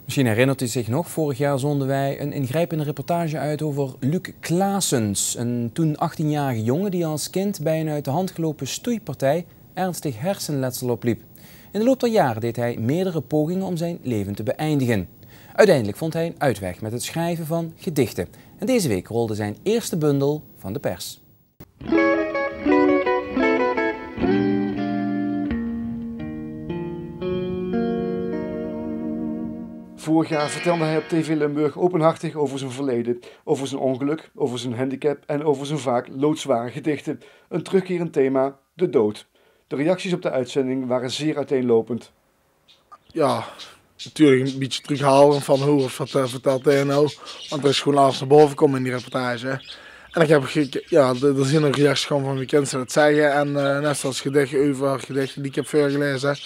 Misschien herinnert u zich nog, vorig jaar zonden wij een ingrijpende reportage uit over Luc Claessens. Een toen 18-jarige jongen die als kind bij een uit de hand gelopen stoeipartij ernstig hersenletsel opliep. In de loop der jaren deed hij meerdere pogingen om zijn leven te beëindigen. Uiteindelijk vond hij een uitweg met het schrijven van gedichten. En deze week rolde zijn eerste bundel van de pers. Vorig jaar vertelde hij op TV Limburg openhartig over zijn verleden, over zijn ongeluk, over zijn handicap en over zijn vaak loodzware gedichten. Een terugkerend thema, de dood. De reacties op de uitzending waren zeer uiteenlopend. Ja, natuurlijk een beetje terughoudend van hoe vertelt hij nou, want er is gewoon alles naar boven gekomen in die reportage. En ik heb er zijn ook reacties gewoon van wie kent ze dat zeggen en net zoals gedichten over gedichten die ik heb voorgelezen.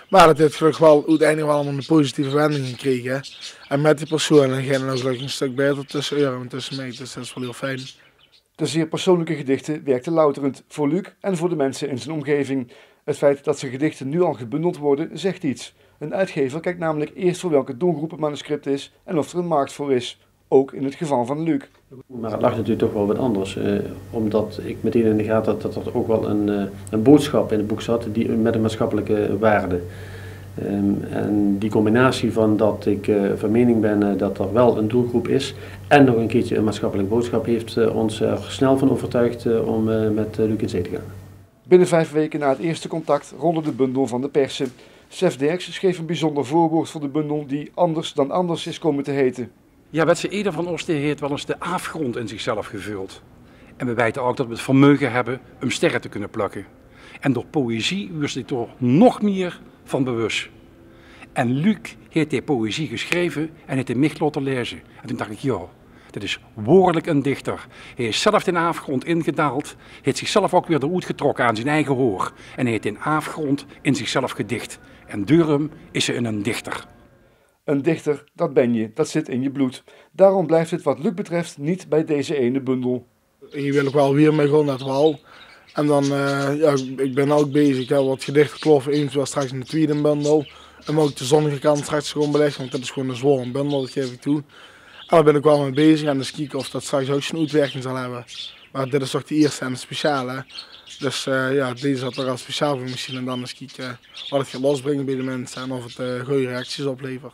Maar dat heeft gelukkig wel uiteindelijk wel een positieve wending gekregen. En met die personen ging het ook gelukkig een stuk beter tussen Euro en tussen mij, dus dat is wel heel fijn. De zeer persoonlijke gedichten werkten louterend voor Luc en voor de mensen in zijn omgeving. Het feit dat zijn gedichten nu al gebundeld worden, zegt iets. Een uitgever kijkt namelijk eerst voor welke doelgroep het manuscript is en of er een markt voor is. Ook in het geval van Luc. Maar het lag natuurlijk toch wel wat anders, omdat ik meteen in de gaten had dat er ook wel een boodschap in het boek zat met een maatschappelijke waarde. En die combinatie van dat ik van mening ben dat er wel een doelgroep is en nog een keertje een maatschappelijke boodschap heeft ons er snel van overtuigd om met Luc in zee te gaan. Binnen 5 weken na het eerste contact rolde de bundel van de persen. Sef Derks schreef een bijzonder voorwoord voor de bundel die Anders dan anders is komen te heten. Ja, Wetse Eder van Oosten heeft wel eens de afgrond in zichzelf gevuld. En we weten ook dat we het vermogen hebben om sterren te kunnen plukken. En door poëzie was hij toch nog meer van bewust. En Luc heeft die poëzie geschreven en heeft in mij laten lezen. En toen dacht ik, ja, dit is woordelijk een dichter. Hij is zelf in de afgrond ingedaald, heeft zichzelf ook weer eruit getrokken aan zijn eigen hoor. En hij heeft in afgrond in zichzelf gedicht. En daarom is hij een dichter. Een dichter, dat ben je, dat zit in je bloed. Daarom blijft het wat Luc betreft niet bij deze ene bundel. Je wil ook wel weer mee gewoon net wel. En dan, ik ben ook bezig, ik heb wat gedichten kloppen, eventueel straks in de tweede bundel. En ook de zonnige kant straks gewoon beleggen, want dat is gewoon een zware bundel, dat geef ik toe. En daar ben ik wel mee bezig en dus kijken of dat straks ook zijn uitwerking zal hebben. Maar dit is toch de eerste en de speciale. Dus deze zat er al speciaal voor misschien en dan eens kijken wat het gaat losbrengen bij de mensen en of het goede reacties oplevert.